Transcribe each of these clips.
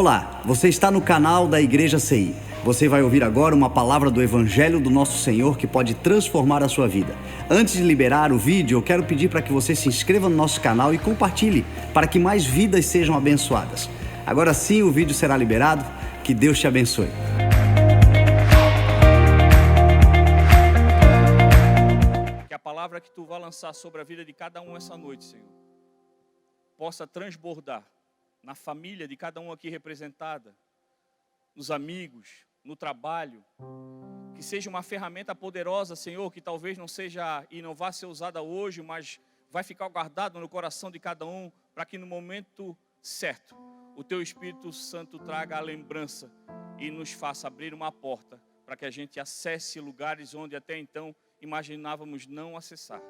Olá, você está no canal da Igreja CI. Você vai ouvir agora uma palavra do Evangelho do Nosso Senhor que pode transformar a sua vida. Antes de liberar o vídeo, eu quero pedir para que você se inscreva no nosso canal e compartilhe, para que mais vidas sejam abençoadas. Agora sim, o vídeo será liberado. Que Deus te abençoe. Que a palavra que tu vai lançar sobre a vida de cada um essa noite, Senhor, possa transbordar na família de cada um aqui representada, nos amigos, no trabalho, que seja uma ferramenta poderosa, Senhor, que talvez não seja e não vá ser usada hoje, mas vai ficar guardado no coração de cada um, para que no momento certo, o Teu Espírito Santo traga a lembrança e nos faça abrir uma porta, para que a gente acesse lugares onde até então imaginávamos não acessar.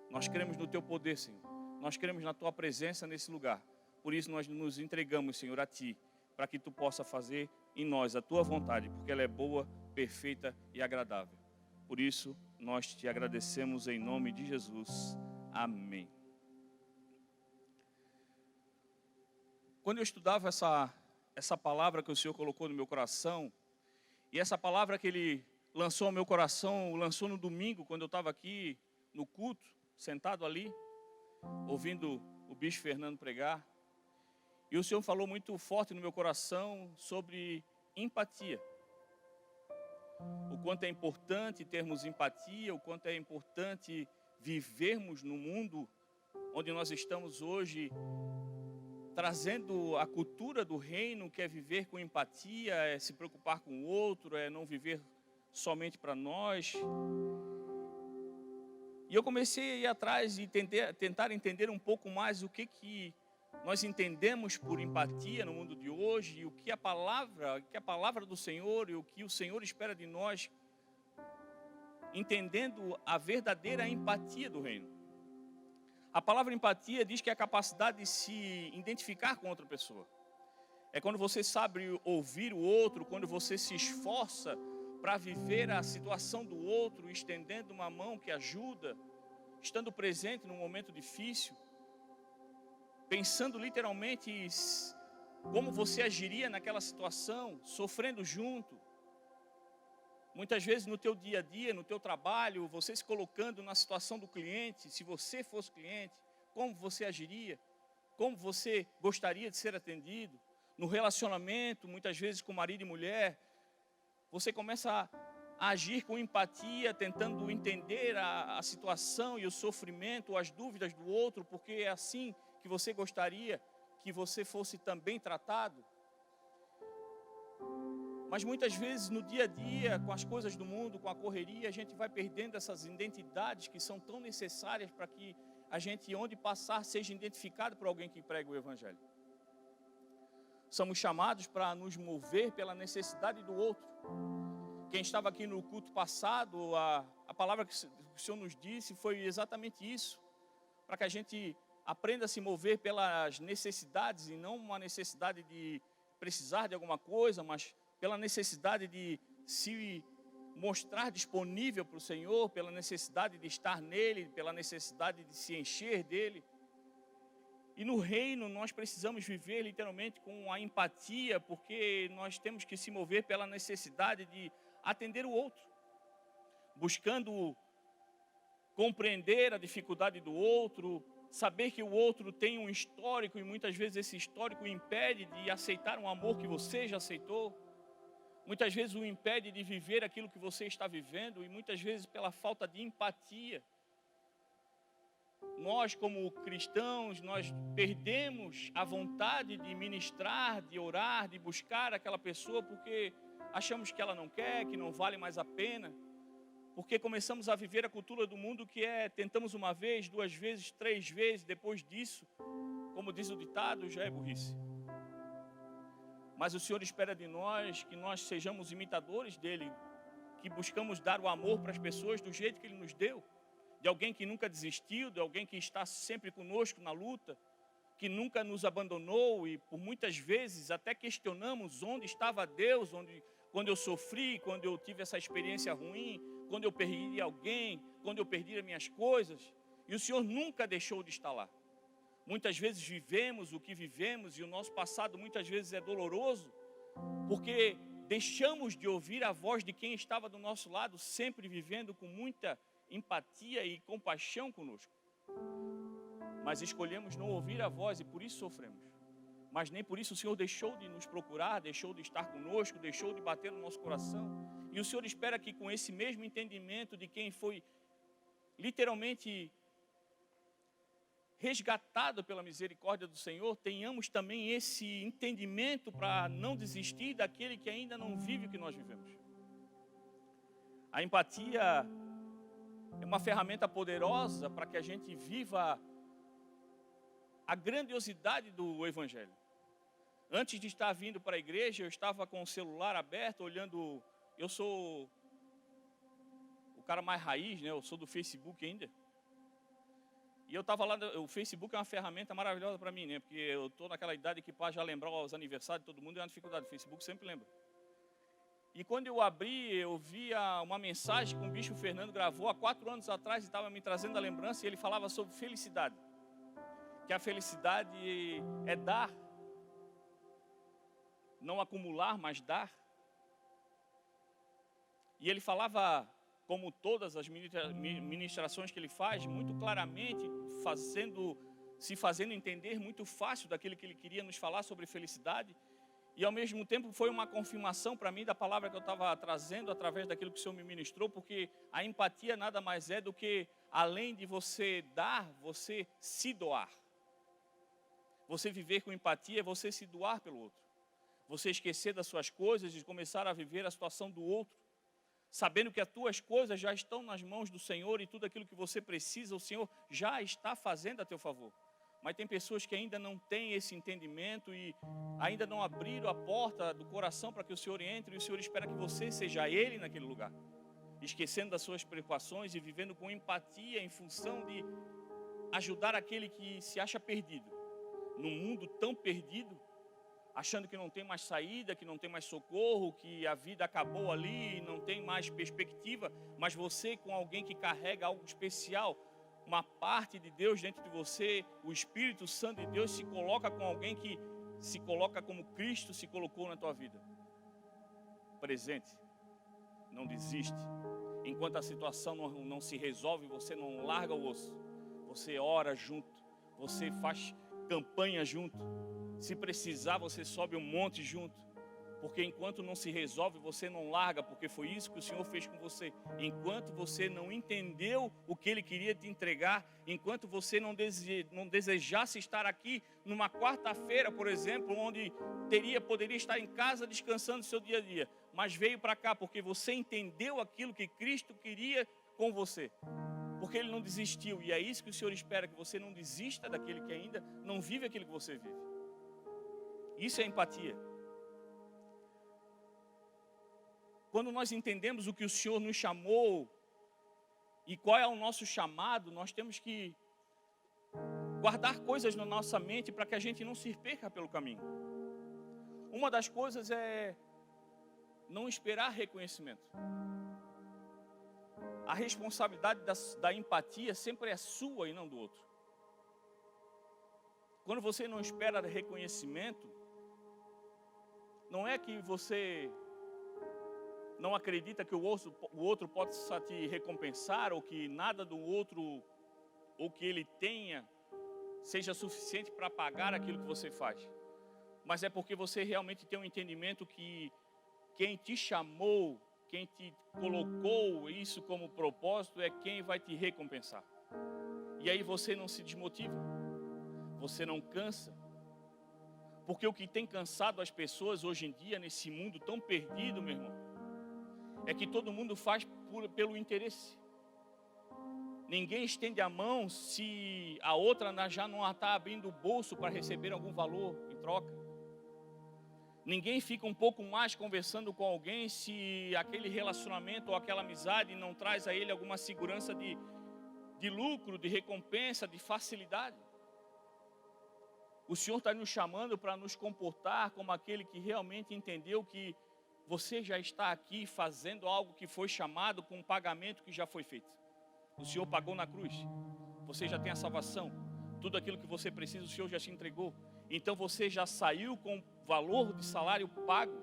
Nós cremos no Teu poder, Senhor, nós cremos na Tua presença nesse lugar. Por isso nós nos entregamos, Senhor, a Ti, para que Tu possa fazer em nós a Tua vontade, porque ela é boa, perfeita e agradável. Por isso nós Te agradecemos em nome de Jesus. Amém. Quando eu estudava essa palavra que o Senhor colocou no meu coração, e essa palavra que Ele lançou ao meu coração, lançou no domingo, quando eu estava aqui no culto, sentado ali, ouvindo o Bispo Fernando pregar, e o Senhor falou muito forte no meu coração sobre empatia. O quanto é importante termos empatia, o quanto é importante vivermos no mundo onde nós estamos hoje, trazendo a cultura do reino, que é viver com empatia, é se preocupar com o outro, é não viver somente para nós. E eu comecei a ir atrás e tentar entender um pouco mais o que nós entendemos por empatia no mundo de hoje, e o que a palavra do Senhor e o que o Senhor espera de nós, entendendo a verdadeira empatia do reino. A palavra empatia diz que é a capacidade de se identificar com outra pessoa. É quando você sabe ouvir o outro, quando você se esforça para viver a situação do outro, estendendo uma mão que ajuda, estando presente num momento difícil, pensando literalmente como você agiria naquela situação, sofrendo junto. Muitas vezes no teu dia a dia, no teu trabalho, você se colocando na situação do cliente, se você fosse cliente, como você agiria, como você gostaria de ser atendido. No relacionamento, muitas vezes com marido e mulher, você começa a agir com empatia, tentando entender a situação e o sofrimento, as dúvidas do outro, porque é assim que você gostaria que você fosse também tratado. Mas muitas vezes no dia a dia, com as coisas do mundo, com a correria, a gente vai perdendo essas identidades que são tão necessárias para que a gente, onde passar, seja identificado por alguém que prega o Evangelho. Somos chamados para nos mover pela necessidade do outro. Quem estava aqui no culto passado, a palavra que o Senhor nos disse foi exatamente isso, para que a gente aprenda a se mover pelas necessidades, e não uma necessidade de precisar de alguma coisa, mas pela necessidade de se mostrar disponível para o Senhor, pela necessidade de estar nele, pela necessidade de se encher dele. E no reino nós precisamos viver literalmente com a empatia, porque nós temos que se mover pela necessidade de atender o outro, buscando compreender a dificuldade do outro, saber que o outro tem um histórico e muitas vezes esse histórico o impede de aceitar um amor que você já aceitou. Muitas vezes o impede de viver aquilo que você está vivendo, e muitas vezes pela falta de empatia. Nós, como cristãos, nós perdemos a vontade de ministrar, de orar, de buscar aquela pessoa, porque achamos que ela não quer, que não vale mais a pena. Porque começamos a viver a cultura do mundo, que é tentamos uma vez, duas vezes, três vezes, depois disso, como diz o ditado, já é burrice. Mas o Senhor espera de nós que nós sejamos imitadores dele, que buscamos dar o amor para as pessoas do jeito que ele nos deu, de alguém que nunca desistiu, de alguém que está sempre conosco na luta, que nunca nos abandonou, e por muitas vezes até questionamos onde estava Deus, quando eu sofri, quando eu tive essa experiência ruim, quando eu perdi alguém, quando eu perdi as minhas coisas, e o Senhor nunca deixou de estar lá. muitas vezes vivemos o que vivemos e o nosso passado muitas vezes é doloroso, porque deixamos de ouvir a voz de quem estava do nosso lado, sempre vivendo com muita empatia e compaixão conosco. Mas escolhemos não ouvir a voz e por isso sofremos. Mas nem por isso o Senhor deixou de nos procurar, deixou de estar conosco, deixou de bater no nosso coração. E o Senhor espera que com esse mesmo entendimento de quem foi literalmente resgatado pela misericórdia do Senhor, tenhamos também esse entendimento para não desistir daquele que ainda não vive o que nós vivemos. A empatia é uma ferramenta poderosa para que a gente viva a grandiosidade do Evangelho. Antes de estar vindo para a igreja, eu estava com o celular aberto, olhando. Eu sou o cara mais raiz, né? Eu sou do Facebook ainda. E eu estava lá, o Facebook é uma ferramenta maravilhosa para mim, né? Porque eu estou naquela idade que para já lembrar os aniversários de todo mundo é uma dificuldade. O Facebook sempre lembra. E quando eu abri, eu via uma mensagem que o Bispo Fernando gravou há 4 anos atrás e estava me trazendo a lembrança, e ele falava sobre felicidade. Que a felicidade é dar. Não acumular, mas dar. E ele falava, como todas as ministrações que ele faz, muito claramente, se fazendo entender muito fácil daquilo que ele queria nos falar sobre felicidade. E ao mesmo tempo foi uma confirmação para mim da palavra que eu estava trazendo através daquilo que o Senhor me ministrou, porque a empatia nada mais é do que, além de você dar, você se doar. Você viver com empatia é você se doar pelo outro. Você esquecer das suas coisas e começar a viver a situação do outro, sabendo que as tuas coisas já estão nas mãos do Senhor e tudo aquilo que você precisa, o Senhor já está fazendo a teu favor. Mas tem pessoas que ainda não têm esse entendimento e ainda não abriram a porta do coração para que o Senhor entre, e o Senhor espera que você seja Ele naquele lugar, esquecendo das suas preocupações e vivendo com empatia em função de ajudar aquele que se acha perdido, num mundo tão perdido, achando que não tem mais saída, que não tem mais socorro, que a vida acabou ali, não tem mais perspectiva, mas você com alguém que carrega algo especial, uma parte de Deus dentro de você, o Espírito Santo de Deus se coloca com alguém que se coloca como Cristo se colocou na tua vida. Presente, não desiste. Enquanto a situação não se resolve, você não larga o osso. Você ora junto, você faz campanha junto. Se precisar, você sobe um monte junto. Porque enquanto não se resolve, você não larga, porque foi isso que o Senhor fez com você. Enquanto você não entendeu o que Ele queria te entregar, enquanto você não desejasse estar aqui numa quarta-feira, por exemplo, onde poderia estar em casa descansando do seu dia a dia, mas veio para cá porque você entendeu aquilo que Cristo queria com você. Porque Ele não desistiu, e é isso que o Senhor espera, que você não desista daquele que ainda não vive aquilo que você vive. Isso é empatia. Quando nós entendemos o que o Senhor nos chamou e qual é o nosso chamado, nós temos que guardar coisas na nossa mente para que a gente não se perca pelo caminho. Uma das coisas é não esperar reconhecimento. A responsabilidade da empatia sempre é sua e não do outro. Quando você não espera reconhecimento, não é que você não acredita que o outro possa te recompensar, ou que nada do outro, ou que ele tenha, seja suficiente para pagar aquilo que você faz. Mas é porque você realmente tem um entendimento que quem te chamou, quem te colocou isso como propósito, é quem vai te recompensar. E aí você não se desmotiva, você não cansa. Porque o que tem cansado as pessoas hoje em dia, nesse mundo tão perdido, meu irmão, é que todo mundo faz pelo interesse. Ninguém estende a mão se a outra já não está abrindo o bolso para receber algum valor em troca. Ninguém fica um pouco mais conversando com alguém se aquele relacionamento ou aquela amizade não traz a ele alguma segurança de lucro, de recompensa, de facilidade. O Senhor está nos chamando para nos comportar como aquele que realmente entendeu que você já está aqui fazendo algo que foi chamado com um pagamento que já foi feito. O Senhor pagou na cruz. Você já tem a salvação. Tudo aquilo que você precisa, o Senhor já te entregou. Então você já saiu com o valor de salário pago.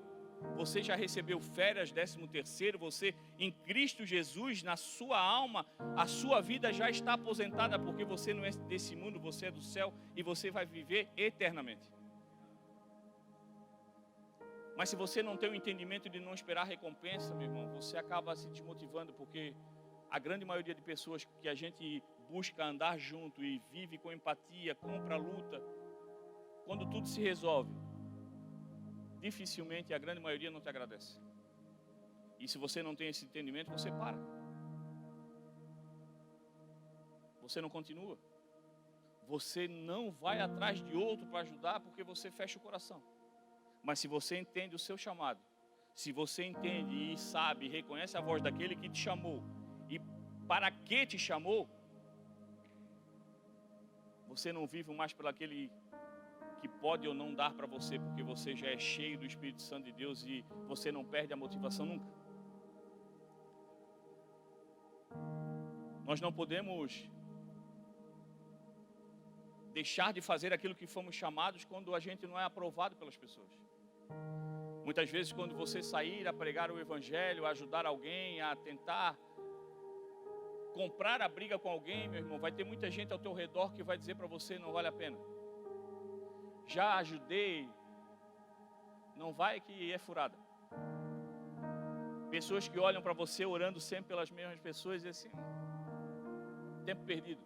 Você já recebeu férias, 13º, você em Cristo Jesus, na sua alma, a sua vida já está aposentada, porque você não é desse mundo, você é do céu e você vai viver eternamente. Mas se você não tem o entendimento de não esperar recompensa, meu irmão, você acaba se desmotivando, porque a grande maioria de pessoas que a gente busca andar junto e vive com empatia, compra a luta, quando tudo se resolve, dificilmente a grande maioria não te agradece. E se você não tem esse entendimento, você para. Você não continua. Você não vai atrás de outro para ajudar, porque você fecha o coração. Mas se você entende o seu chamado, se você entende e sabe, reconhece a voz daquele que te chamou e para que te chamou, você não vive mais por aquele que pode ou não dar para você, porque você já é cheio do Espírito Santo de Deus e você não perde a motivação nunca. Nós não podemos deixar de fazer aquilo que fomos chamados quando a gente não é aprovado pelas pessoas. Muitas vezes, quando você sair a pregar o Evangelho, a ajudar alguém, a tentar comprar a briga com alguém, meu irmão, vai ter muita gente ao teu redor que vai dizer para você: não vale a pena. Já ajudei, não vai que é furada. Pessoas que olham para você orando sempre pelas mesmas pessoas e assim, tempo perdido.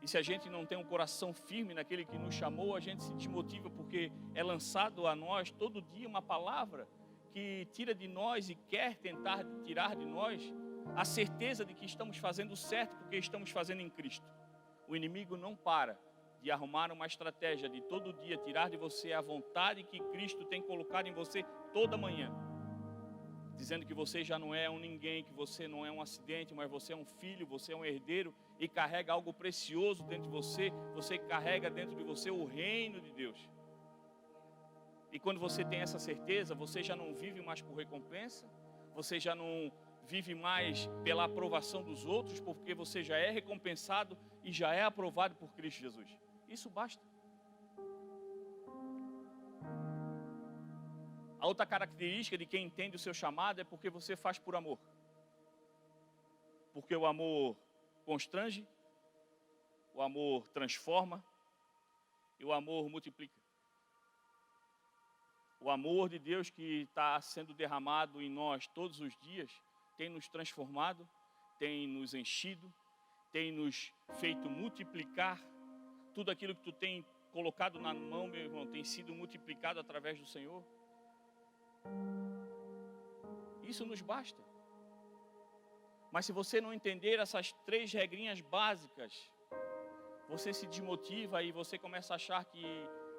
E se a gente não tem um coração firme naquele que nos chamou, a gente se desmotiva, porque é lançado a nós todo dia uma palavra que tira de nós e quer tentar tirar de nós a certeza de que estamos fazendo certo, porque estamos fazendo em Cristo. O inimigo não para de arrumar uma estratégia de todo dia tirar de você a vontade que Cristo tem colocado em você toda manhã, dizendo que você já não é um ninguém, que você não é um acidente, mas você é um filho, você é um herdeiro e carrega algo precioso dentro de você. Você carrega dentro de você o reino de Deus. E quando você tem essa certeza, você já não vive mais por recompensa, você já não vive mais pela aprovação dos outros, porque você já é recompensado e já é aprovado por Cristo Jesus. Isso basta. A outra característica de quem entende o seu chamado é porque você faz por amor. Porque o amor constrange, o amor transforma e o amor multiplica. O amor de Deus que está sendo derramado em nós todos os dias tem nos transformado, tem nos enchido, tem nos feito multiplicar. Tudo aquilo que tu tem colocado na mão, meu irmão, tem sido multiplicado através do Senhor. Isso nos basta. Mas se você não entender essas 3 regrinhas básicas, você se desmotiva e você começa a achar que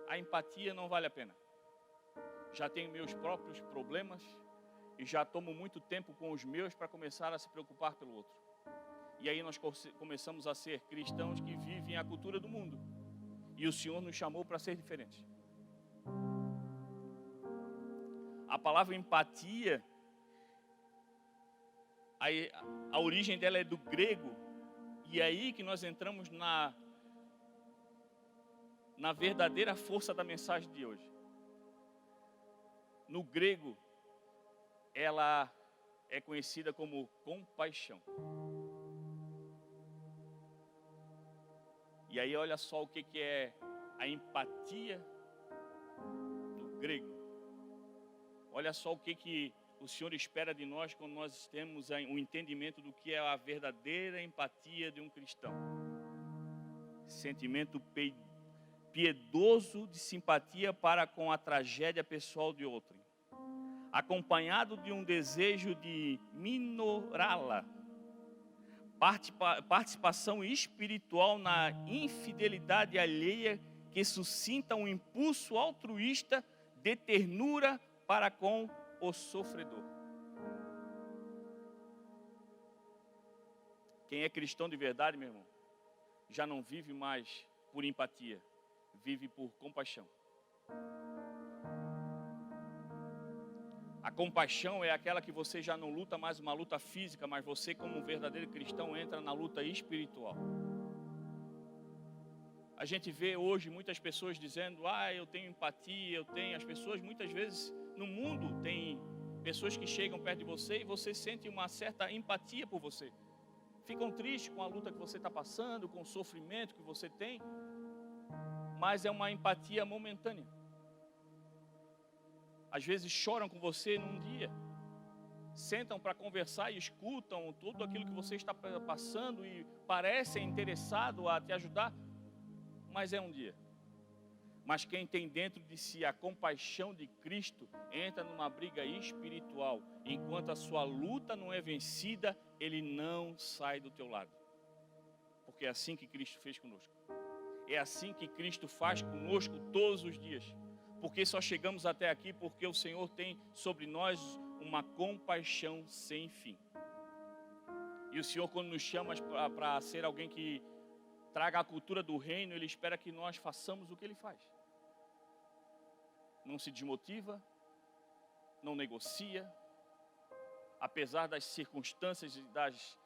a empatia não vale a pena. Já tenho meus próprios problemas e já tomo muito tempo com os meus para começar a se preocupar pelo outro. E aí nós começamos a ser cristãos que vivem a cultura do mundo. E o Senhor nos chamou para ser diferentes. A palavra empatia, a origem dela é do grego, e é aí que nós entramos na verdadeira força da mensagem de hoje. No grego, ela é conhecida como compaixão. E aí olha só o que é a empatia no grego. Olha só o que o Senhor espera de nós quando nós temos o entendimento do que é a verdadeira empatia de um cristão. Sentimento piedoso de simpatia para com a tragédia pessoal de outrem, acompanhado de um desejo de minorá-la, participação espiritual na infidelidade alheia que suscita um impulso altruísta de ternura para com o sofredor. Quem é cristão de verdade, meu irmão, já não vive mais por empatia, vive por compaixão. A compaixão é aquela que você já não luta mais uma luta física, mas você, como um verdadeiro cristão, entra na luta espiritual. A gente vê hoje muitas pessoas dizendo, eu tenho empatia, as pessoas muitas vezes no mundo tem pessoas que chegam perto de você e você sente uma certa empatia por você. Ficam tristes com a luta que você está passando, com o sofrimento que você tem, mas é uma empatia momentânea. Às vezes choram com você num dia, sentam para conversar e escutam tudo aquilo que você está passando e parecem interessados a te ajudar, mas é um dia. Mas quem tem dentro de si a compaixão de Cristo entra numa briga espiritual. Enquanto a sua luta não é vencida, ele não sai do teu lado. Porque é assim que Cristo fez conosco. É assim que Cristo faz conosco todos os dias. Porque só chegamos até aqui porque o Senhor tem sobre nós uma compaixão sem fim. E o Senhor, quando nos chama para ser alguém que traga a cultura do reino, Ele espera que nós façamos o que Ele faz. Não se desmotiva, não negocia, apesar das circunstâncias e das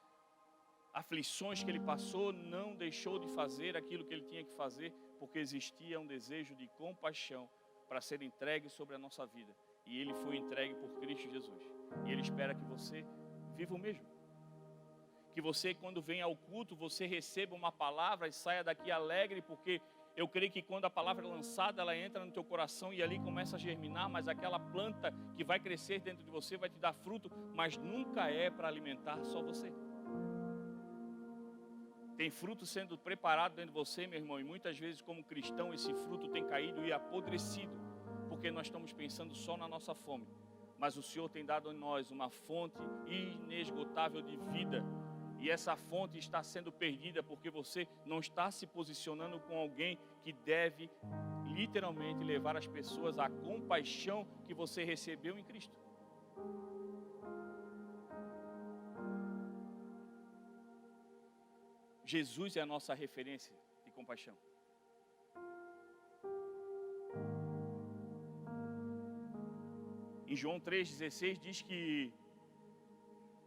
aflições que Ele passou, não deixou de fazer aquilo que Ele tinha que fazer, porque existia um desejo de compaixão para ser entregue sobre a nossa vida. E Ele foi entregue por Cristo Jesus. E Ele espera que você viva o mesmo. Que você, quando vem ao culto, você receba uma palavra e saia daqui alegre, porque eu creio que quando a palavra é lançada, ela entra no teu coração e ali começa a germinar, mas aquela planta que vai crescer dentro de você vai te dar fruto, mas nunca é para alimentar só você. Tem fruto sendo preparado dentro de você, meu irmão, e muitas vezes como cristão esse fruto tem caído e apodrecido, porque nós estamos pensando só na nossa fome. Mas o Senhor tem dado em nós uma fonte inesgotável de vida. E essa fonte está sendo perdida porque você não está se posicionando com alguém que deve literalmente levar as pessoas à compaixão que você recebeu em Cristo. Jesus é a nossa referência de compaixão. Em João 3,16 diz que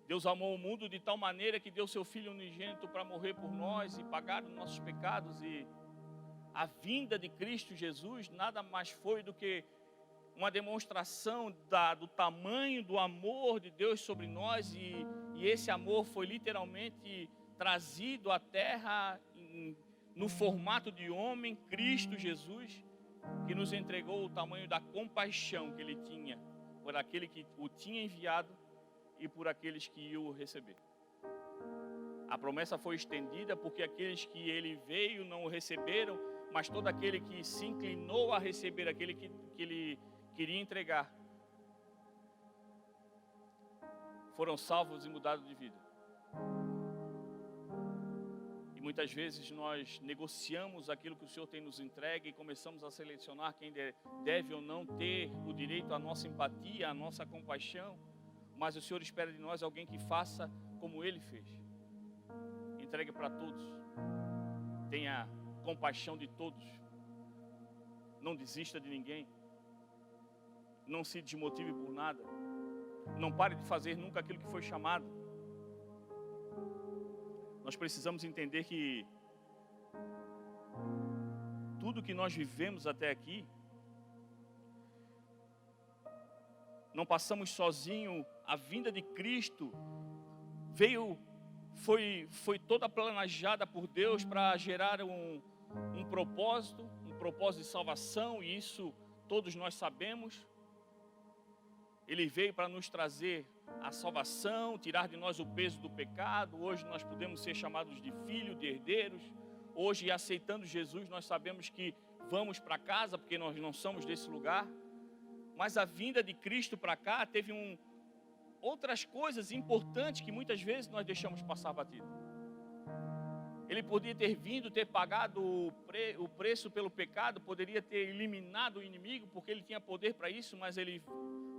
Deus amou o mundo de tal maneira que deu seu Filho unigênito para morrer por nós e pagar os nossos pecados. E a vinda de Cristo Jesus nada mais foi do que uma demonstração do tamanho do amor de Deus sobre nós. E esse amor foi literalmente trazido à terra no formato de homem, Cristo Jesus, que nos entregou o tamanho da compaixão que Ele tinha por aquele que o tinha enviado e por aqueles que iam receber. A promessa foi estendida porque aqueles que Ele veio não o receberam, mas todo aquele que se inclinou a receber aquele que Ele queria entregar, foram salvos e mudados de vida. E muitas vezes nós negociamos aquilo que o Senhor tem nos entregue e começamos a selecionar quem deve ou não ter o direito à nossa empatia, à nossa compaixão. Mas o Senhor espera de nós alguém que faça como Ele fez. Entregue para todos. Tenha compaixão de todos. Não desista de ninguém. Não se desmotive por nada. Não pare de fazer nunca aquilo que foi chamado. Nós precisamos entender que tudo que nós vivemos até aqui, não passamos sozinho. A vinda de Cristo foi toda planejada por Deus para gerar um propósito de salvação, e isso todos nós sabemos. Ele veio para nos trazer a salvação, tirar de nós o peso do pecado. Hoje nós podemos ser chamados de filhos, de herdeiros. Hoje, aceitando Jesus, nós sabemos que vamos para casa, porque nós não somos desse lugar. Mas a vinda de Cristo para cá teve outras coisas importantes que muitas vezes nós deixamos passar batido. Ele podia ter vindo, ter pagado o preço pelo pecado, poderia ter eliminado o inimigo, porque Ele tinha poder para isso, mas Ele,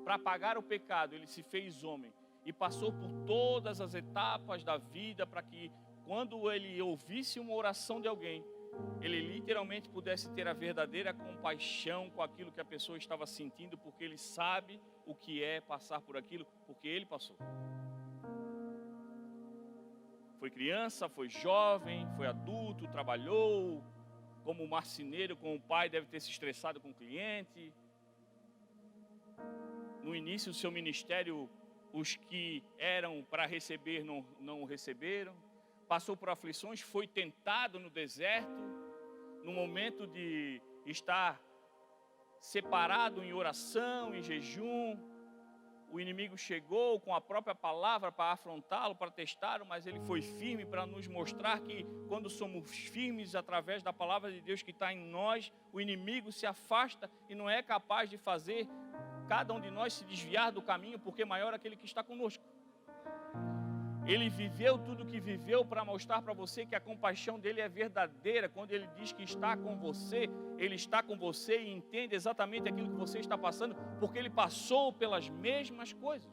para pagar o pecado, Ele se fez homem e passou por todas as etapas da vida para que, quando Ele ouvisse uma oração de alguém, Ele literalmente pudesse ter a verdadeira compaixão com aquilo que a pessoa estava sentindo, porque Ele sabe o que é passar por aquilo, porque Ele passou. Foi criança, foi jovem, foi adulto, trabalhou como marceneiro, com o pai, deve ter se estressado com o cliente. No início do seu ministério, os que eram para receber não receberam. Passou por aflições, foi tentado no deserto, no momento de estar separado em oração, em jejum. O inimigo chegou com a própria palavra para afrontá-lo, para testá-lo, mas ele foi firme para nos mostrar que quando somos firmes através da palavra de Deus que está em nós, o inimigo se afasta e não é capaz de fazer cada um de nós se desviar do caminho, porque maior é aquele que está conosco. Ele viveu tudo o que viveu para mostrar para você que a compaixão dele é verdadeira. Quando ele diz que está com você, ele está com você e entende exatamente aquilo que você está passando, porque ele passou pelas mesmas coisas.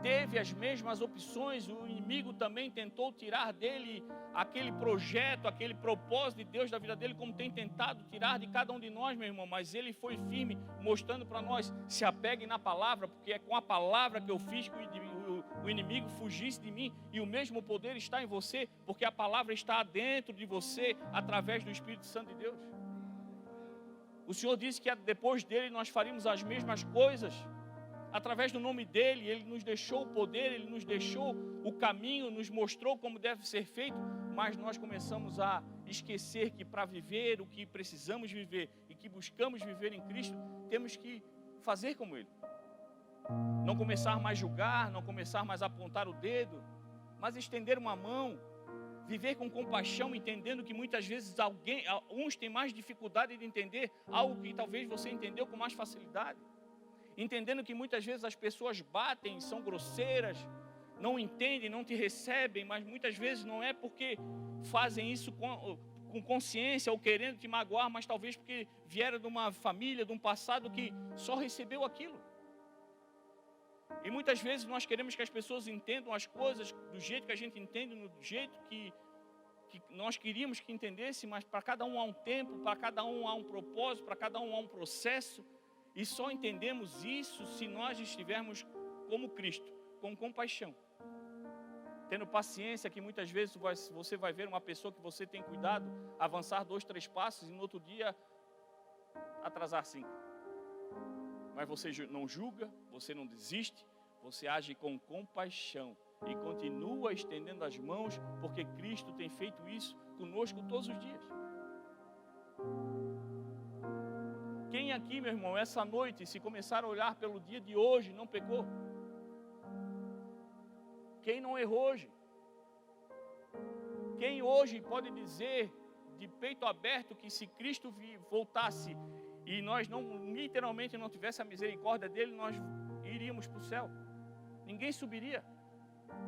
Teve as mesmas opções, o inimigo também tentou tirar dele aquele projeto, aquele propósito de Deus da vida dele, como tem tentado tirar de cada um de nós, meu irmão, mas ele foi firme, mostrando para nós, se apeguem na palavra, porque é com a palavra que eu fiz que o inimigo fugisse de mim, e o mesmo poder está em você, porque a palavra está dentro de você, através do Espírito Santo de Deus. O Senhor disse que depois dele nós faríamos as mesmas coisas, através do nome dele. Ele nos deixou o poder, ele nos deixou o caminho, nos mostrou como deve ser feito, mas nós começamos a esquecer que para viver o que precisamos viver e que buscamos viver em Cristo, temos que fazer como ele. Não começar mais a julgar, não começar mais a apontar o dedo, mas estender uma mão, viver com compaixão, entendendo que muitas vezes uns têm mais dificuldade de entender algo que talvez você entendeu com mais facilidade. Entendendo que muitas vezes as pessoas batem, são grosseiras, não entendem, não te recebem, mas muitas vezes não é porque fazem isso com consciência ou querendo te magoar, mas talvez porque vieram de uma família, de um passado que só recebeu aquilo. E muitas vezes nós queremos que as pessoas entendam as coisas do jeito que a gente entende, do jeito que nós queríamos que entendesse, mas para cada um há um tempo, para cada um há um propósito, para cada um há um processo. E só entendemos isso se nós estivermos como Cristo, com compaixão. Tendo paciência, que muitas vezes você vai ver uma pessoa que você tem cuidado avançar 2, 3 passos e no outro dia atrasar 5. Mas você não julga, você não desiste, você age com compaixão e continua estendendo as mãos, porque Cristo tem feito isso conosco todos os dias. Quem aqui, meu irmão, essa noite, se começar a olhar pelo dia de hoje, não pecou? Quem não errou hoje? Quem hoje pode dizer de peito aberto que se Cristo voltasse e nós literalmente não tivesse a misericórdia dele, nós iríamos para o céu? Ninguém subiria.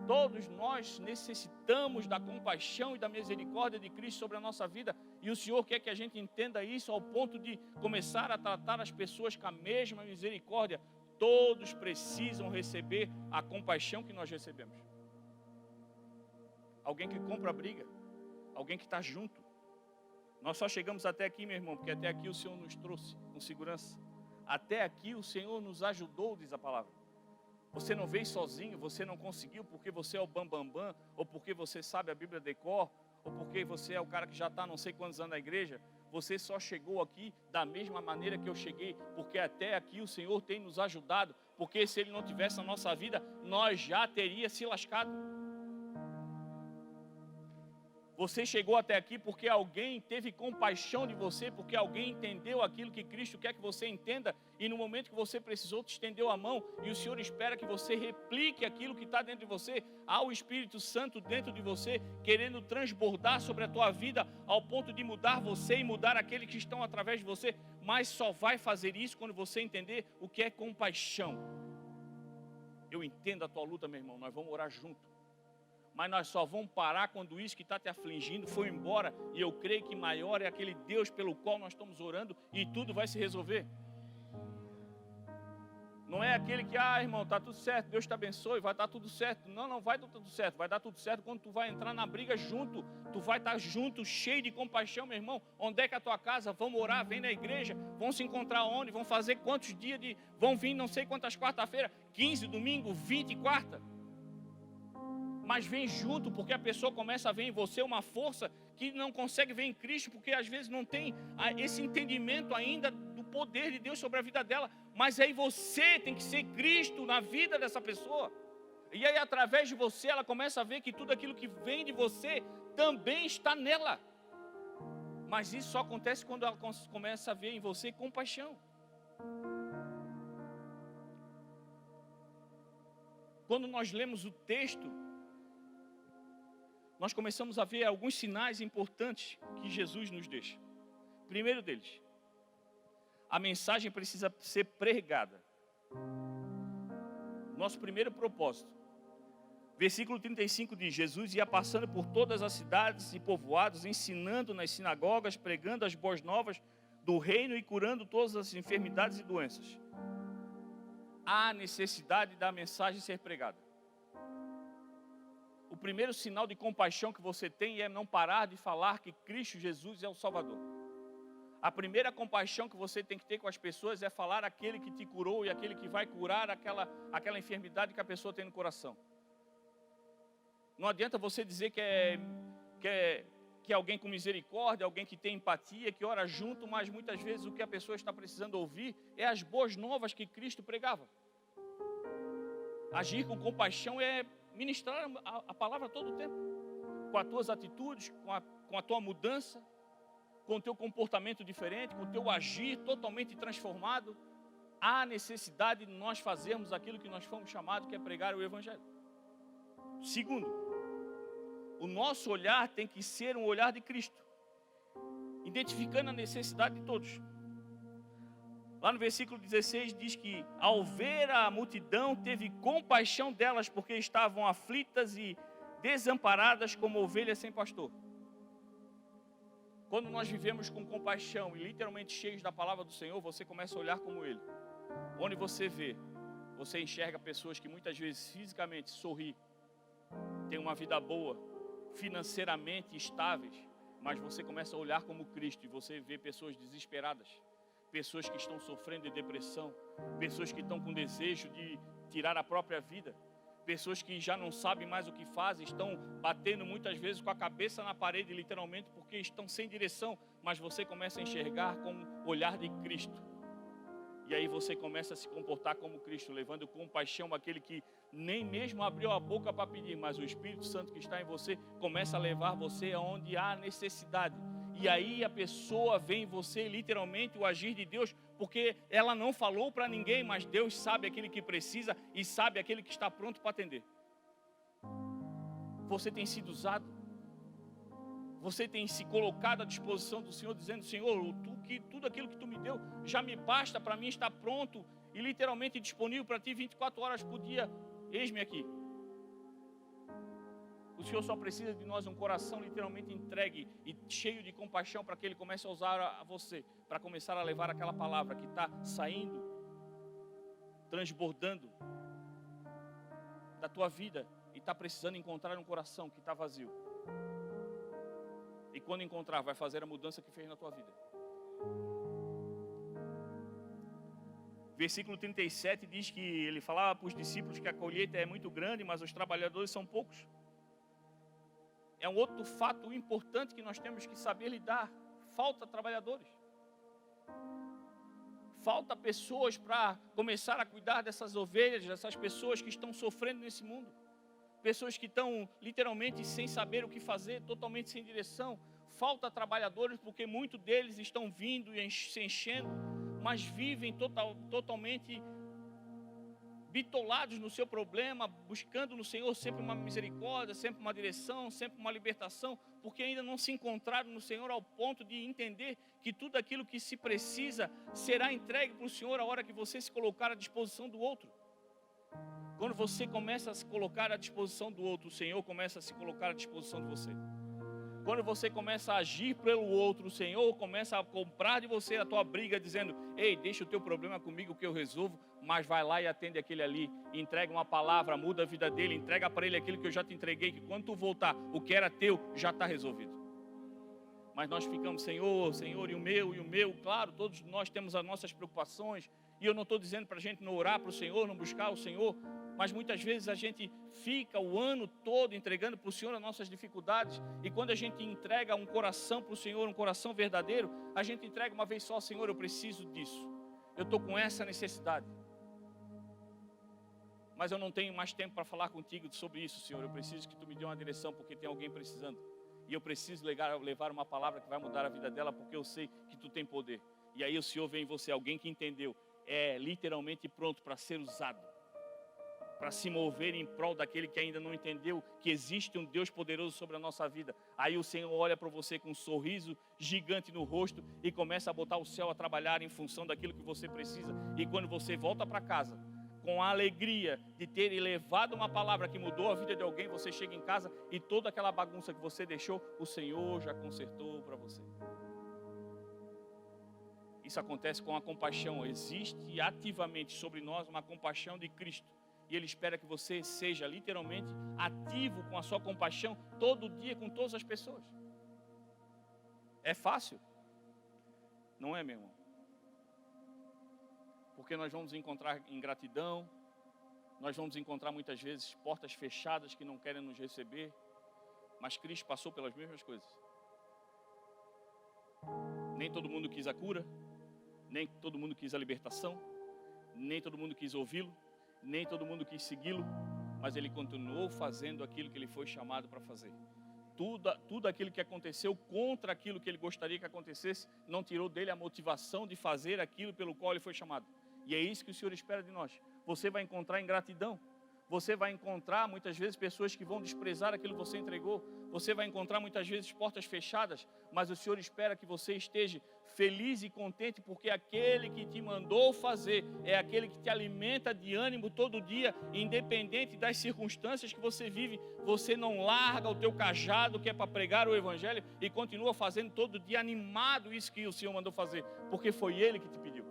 Todos nós necessitamos da compaixão e da misericórdia de Cristo sobre a nossa vida. E o Senhor quer que a gente entenda isso ao ponto de começar a tratar as pessoas com a mesma misericórdia. Todos precisam receber a compaixão que nós recebemos. Alguém que compra a briga, alguém que está junto. Nós só chegamos até aqui, meu irmão, porque até aqui o Senhor nos trouxe com segurança. Até aqui o Senhor nos ajudou, diz a palavra. Você não veio sozinho, você não conseguiu porque você é o bambambam, ou porque você sabe a Bíblia de cor, ou porque você é o cara que já está não sei quantos anos na igreja. Você só chegou aqui da mesma maneira que eu cheguei, porque até aqui o Senhor tem nos ajudado, porque se Ele não tivesse na nossa vida, nós já teríamos se lascado. Você chegou até aqui porque alguém teve compaixão de você, porque alguém entendeu aquilo que Cristo quer que você entenda, e no momento que você precisou, te estendeu a mão, e o Senhor espera que você replique aquilo que está dentro de você. Há o Espírito Santo dentro de você, querendo transbordar sobre a tua vida, ao ponto de mudar você e mudar aqueles que estão através de você, mas só vai fazer isso quando você entender o que é compaixão. Eu entendo a tua luta, meu irmão, nós vamos orar junto. Mas nós só vamos parar quando isso que está te afligindo foi embora. E eu creio que maior é aquele Deus pelo qual nós estamos orando e tudo vai se resolver. Não é aquele que, irmão, está tudo certo, Deus te abençoe, vai dar tudo certo. Não, não vai dar tudo certo. Vai dar tudo certo quando tu vai entrar na briga junto. Tu vai estar junto, cheio de compaixão, meu irmão. Onde é que é a tua casa? Vamos orar, vem na igreja. Vão se encontrar onde? Vão fazer quantos dias de... Vão vir não sei quantas quarta-feira, 15, domingo, 20 e quarta. Mas vem junto, porque a pessoa começa a ver em você uma força que não consegue ver em Cristo, porque às vezes não tem esse entendimento ainda do poder de Deus sobre a vida dela. Mas aí você tem que ser Cristo na vida dessa pessoa. E aí através de você ela começa a ver que tudo aquilo que vem de você também está nela. Mas isso só acontece quando ela começa a ver em você compaixão. Quando nós lemos o texto, nós começamos a ver alguns sinais importantes que Jesus nos deixa. Primeiro deles, a mensagem precisa ser pregada. Nosso primeiro propósito. Versículo 35 diz: Jesus ia passando por todas as cidades e povoados, ensinando nas sinagogas, pregando as boas novas do reino e curando todas as enfermidades e doenças. Há necessidade da mensagem ser pregada. O primeiro sinal de compaixão que você tem é não parar de falar que Cristo Jesus é o Salvador. A primeira compaixão que você tem que ter com as pessoas é falar aquele que te curou e aquele que vai curar aquela enfermidade que a pessoa tem no coração. Não adianta você dizer que é alguém com misericórdia, alguém que tem empatia, que ora junto, mas muitas vezes o que a pessoa está precisando ouvir é as boas novas que Cristo pregava. Agir com compaixão é ministrar a palavra todo o tempo, com as tuas atitudes, com a tua mudança, com o teu comportamento diferente, com o teu agir totalmente transformado. Há necessidade de nós fazermos aquilo que nós fomos chamados, que é pregar o Evangelho. Segundo, o nosso olhar tem que ser um olhar de Cristo, identificando a necessidade de todos. Lá no versículo 16 diz que ao ver a multidão teve compaixão delas, porque estavam aflitas e desamparadas como ovelhas sem pastor. Quando nós vivemos com compaixão e literalmente cheios da palavra do Senhor, você começa a olhar como Ele. Onde você vê, você enxerga pessoas que muitas vezes fisicamente sorri, têm uma vida boa, financeiramente estáveis, mas você começa a olhar como Cristo e você vê pessoas desesperadas, pessoas que estão sofrendo de depressão, pessoas que estão com desejo de tirar a própria vida, pessoas que já não sabem mais o que fazem, estão batendo muitas vezes com a cabeça na parede, literalmente, porque estão sem direção, mas você começa a enxergar com o olhar de Cristo. E aí você começa a se comportar como Cristo, levando compaixão àquele que nem mesmo abriu a boca para pedir, mas o Espírito Santo que está em você começa a levar você aonde há necessidade. E aí a pessoa vê em você literalmente o agir de Deus, porque ela não falou para ninguém, mas Deus sabe aquele que precisa e sabe aquele que está pronto para atender. Você tem sido usado, você tem se colocado à disposição do Senhor, dizendo: Senhor, tudo aquilo que Tu me deu já me basta, para mim está pronto e literalmente disponível para Ti 24 horas por dia, eis-me aqui. O Senhor só precisa de nós um coração literalmente entregue e cheio de compaixão para que Ele comece a usar a você, para começar a levar aquela palavra que está saindo, transbordando da tua vida e está precisando encontrar um coração que está vazio. E quando encontrar, vai fazer a mudança que fez na tua vida. Versículo 37 diz que Ele falava para os discípulos que a colheita é muito grande, mas os trabalhadores são poucos. É um outro fato importante que nós temos que saber lidar. Falta trabalhadores. Falta pessoas para começar a cuidar dessas ovelhas, dessas pessoas que estão sofrendo nesse mundo. Pessoas que estão literalmente sem saber o que fazer, totalmente sem direção. Falta trabalhadores porque muitos deles estão vindo e se enchendo, mas vivem totalmente bitolados no seu problema, buscando no Senhor sempre uma misericórdia, sempre uma direção, sempre uma libertação, porque ainda não se encontraram no Senhor ao ponto de entender que tudo aquilo que se precisa será entregue para o Senhor a hora que você se colocar à disposição do outro. Quando você começa a se colocar à disposição do outro, o Senhor começa a se colocar à disposição de você. Quando você começa a agir pelo outro, o Senhor começa a comprar de você a tua briga, dizendo: ei, deixa o teu problema comigo que eu resolvo, mas vai lá e atende aquele ali, entrega uma palavra, muda a vida dele, entrega para ele aquilo que eu já te entreguei, que quando tu voltar, o que era teu já está resolvido. Mas nós ficamos: Senhor, Senhor, e o meu, claro, todos nós temos as nossas preocupações, e eu não estou dizendo para a gente não orar para o Senhor, não buscar o Senhor, mas muitas vezes a gente fica o ano todo entregando para o Senhor as nossas dificuldades, e quando a gente entrega um coração para o Senhor, um coração verdadeiro, a gente entrega uma vez só: Senhor, eu preciso disso, eu estou com essa necessidade, mas eu não tenho mais tempo para falar contigo sobre isso, Senhor, eu preciso que tu me dê uma direção, porque tem alguém precisando, e eu preciso levar uma palavra que vai mudar a vida dela, porque eu sei que tu tem poder. E aí o Senhor vê em você alguém que entendeu, é literalmente pronto para ser usado, para se mover em prol daquele que ainda não entendeu que existe um Deus poderoso sobre a nossa vida. Aí o Senhor olha para você com um sorriso gigante no rosto e começa a botar o céu a trabalhar em função daquilo que você precisa. E quando você volta para casa, com a alegria de ter levado uma palavra que mudou a vida de alguém, você chega em casa e toda aquela bagunça que você deixou, o Senhor já consertou para você. Isso acontece com a compaixão. Existe ativamente sobre nós uma compaixão de Cristo. E Ele espera que você seja literalmente ativo com a sua compaixão todo dia com todas as pessoas. É fácil? Não é, meu irmão? Porque nós vamos encontrar ingratidão, nós vamos encontrar muitas vezes portas fechadas que não querem nos receber, mas Cristo passou pelas mesmas coisas. Nem todo mundo quis a cura, nem todo mundo quis a libertação, nem todo mundo quis ouvi-lo, nem todo mundo quis segui-lo, mas ele continuou fazendo aquilo que ele foi chamado para fazer. Tudo aquilo que aconteceu contra aquilo que ele gostaria que acontecesse, não tirou dele a motivação de fazer aquilo pelo qual ele foi chamado. E é isso que o Senhor espera de nós. Você vai encontrar ingratidão, você vai encontrar muitas vezes pessoas que vão desprezar aquilo que você entregou, você vai encontrar muitas vezes portas fechadas, mas o Senhor espera que você esteja feliz e contente, porque aquele que te mandou fazer é aquele que te alimenta de ânimo todo dia, independente das circunstâncias que você vive. Você não larga o teu cajado que é para pregar o Evangelho e continua fazendo todo dia animado isso que o Senhor mandou fazer, porque foi Ele que te pediu.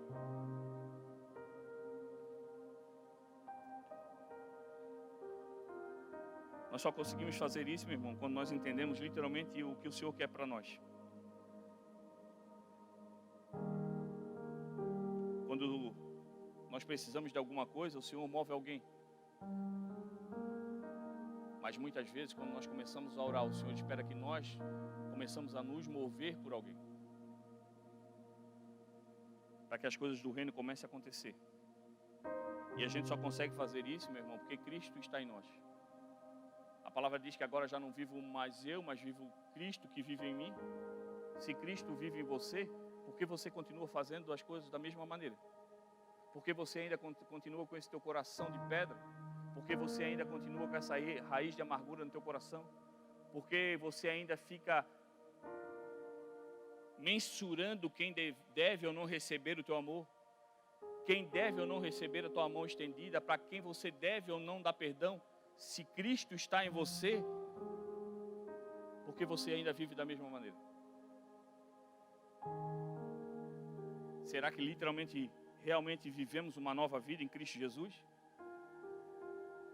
Nós só conseguimos fazer isso, meu irmão, quando nós entendemos literalmente o que o Senhor quer para nós. Quando nós precisamos de alguma coisa, o Senhor move alguém. Mas muitas vezes, quando nós começamos a orar, o Senhor espera que nós começamos a nos mover por alguém, para que as coisas do reino comecem a acontecer. E a gente só consegue fazer isso, meu irmão, porque Cristo está em nós. A palavra diz que agora já não vivo mais eu, mas vivo Cristo que vive em mim. Se Cristo vive em você, por que você continua fazendo as coisas da mesma maneira? Por que você ainda continua com esse teu coração de pedra? Por que você ainda continua com essa raiz de amargura no teu coração? Por que você ainda fica mensurando quem deve ou não receber o teu amor? Quem deve ou não receber a tua mão estendida? Para quem você deve ou não dar perdão? Se Cristo está em você, porque você ainda vive da mesma maneira? Será que literalmente, realmente vivemos uma nova vida em Cristo Jesus?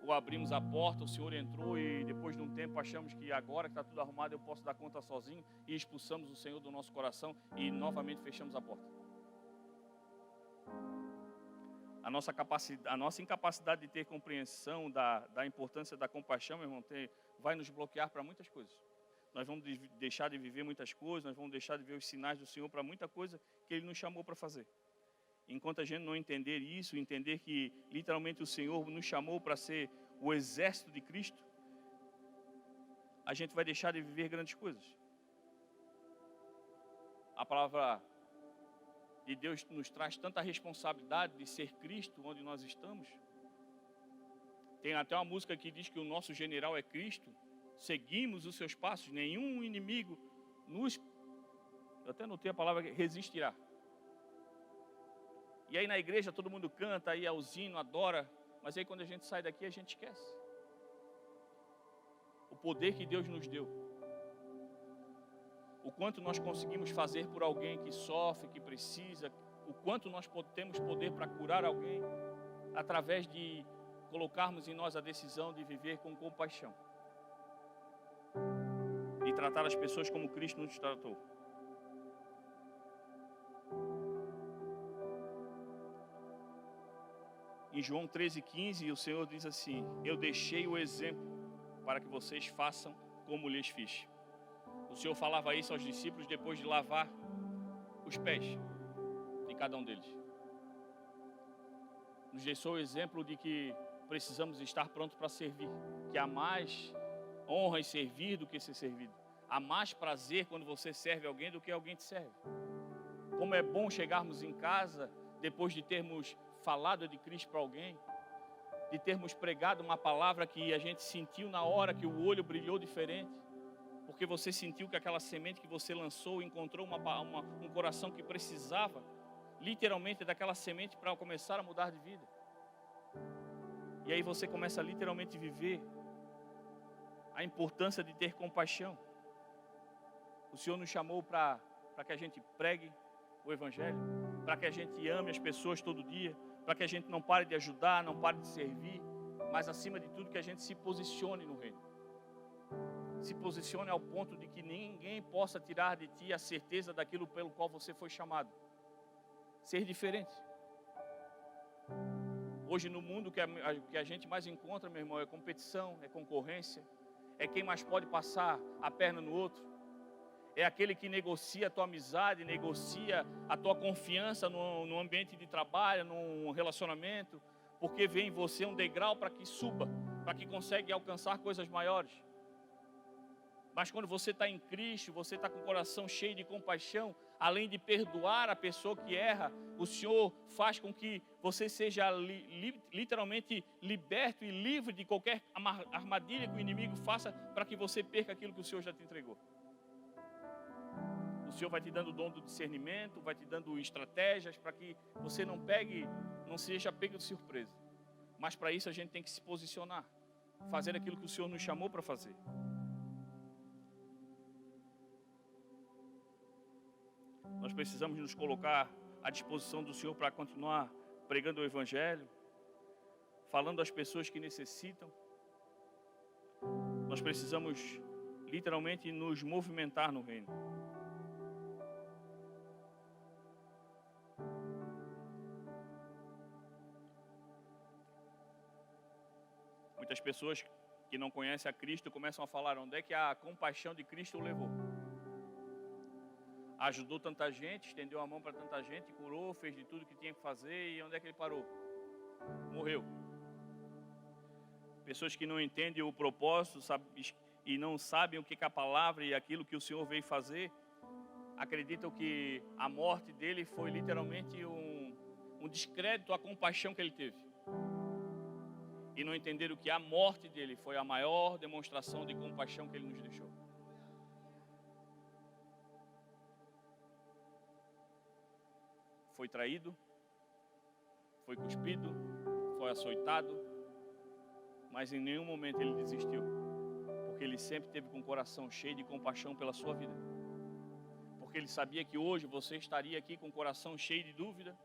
Ou abrimos a porta, o Senhor entrou e depois de um tempo achamos que agora que está tudo arrumado eu posso dar conta sozinho, e expulsamos o Senhor do nosso coração e novamente fechamos a porta? A nossa incapacidade de ter compreensão da importância da compaixão, meu irmão, vai nos bloquear para muitas coisas. Nós vamos deixar de viver muitas coisas, nós vamos deixar de ver os sinais do Senhor para muita coisa que Ele nos chamou para fazer. Enquanto a gente não entender isso, entender que literalmente o Senhor nos chamou para ser o exército de Cristo, a gente vai deixar de viver grandes coisas. A palavra de Deus nos traz tanta responsabilidade de ser Cristo onde nós estamos. Tem até uma música que diz que o nosso general é Cristo. Seguimos os seus passos, nenhum inimigo eu até notei a palavra, resistirá. E aí na igreja todo mundo canta, aí é o hino, adora, mas aí quando a gente sai daqui a gente esquece o poder que Deus nos deu. O quanto nós conseguimos fazer por alguém que sofre, que precisa, o quanto nós temos poder para curar alguém, através de colocarmos em nós a decisão de viver com compaixão e tratar as pessoas como Cristo nos tratou. Em João 13,15, o Senhor diz assim: eu deixei o exemplo para que vocês façam como lhes fiz. O Senhor falava isso aos discípulos depois de lavar os pés de cada um deles. Nos deixou o exemplo de que precisamos estar prontos para servir, que há mais honra em servir do que ser servido. Há mais prazer quando você serve alguém do que alguém te serve. Como é bom chegarmos em casa depois de termos falado de Cristo para alguém, de termos pregado uma palavra que a gente sentiu na hora, que o olho brilhou diferente, porque você sentiu que aquela semente que você lançou encontrou um coração que precisava literalmente daquela semente para começar a mudar de vida. E aí você começa a literalmente viver a importância de ter compaixão. O Senhor nos chamou para que a gente pregue o Evangelho, para que a gente ame as pessoas todo dia, para que a gente não pare de ajudar, não pare de servir, mas acima de tudo que a gente se posicione no reino. Se posicione ao ponto de que ninguém possa tirar de ti a certeza daquilo pelo qual você foi chamado. Ser diferente. Hoje no mundo que a gente mais encontra, meu irmão, é competição, é concorrência, é quem mais pode passar a perna no outro. É aquele que negocia a tua amizade, negocia a tua confiança no ambiente de trabalho, num relacionamento, porque vê em você um degrau para que suba, para que consiga alcançar coisas maiores. Mas quando você está em Cristo, você está com o coração cheio de compaixão, além de perdoar a pessoa que erra, o Senhor faz com que você seja literalmente liberto e livre de qualquer armadilha que o inimigo faça para que você perca aquilo que o Senhor já te entregou. O Senhor vai te dando o dom do discernimento, vai te dando estratégias para que você não seja pego de surpresa. Mas para isso a gente tem que se posicionar, fazer aquilo que o Senhor nos chamou para fazer. Nós precisamos nos colocar à disposição do Senhor para continuar pregando o Evangelho, falando às pessoas que necessitam. Nós precisamos literalmente nos movimentar no reino. Muitas pessoas que não conhecem a Cristo começam a falar: onde é que a compaixão de Cristo o levou? Ajudou tanta gente, estendeu a mão para tanta gente, curou, fez de tudo que tinha que fazer, e onde é que ele parou? Morreu. Pessoas que não entendem o propósito e não sabem o que é a palavra e aquilo que o Senhor veio fazer, acreditam que a morte dele foi literalmente um descrédito à compaixão que ele teve. E não entenderam que a morte dele foi a maior demonstração de compaixão que ele nos deixou. Foi traído, foi cuspido, foi açoitado, mas em nenhum momento ele desistiu, porque ele sempre teve com o coração cheio de compaixão pela sua vida, porque ele sabia que hoje você estaria aqui com o coração cheio de dúvida,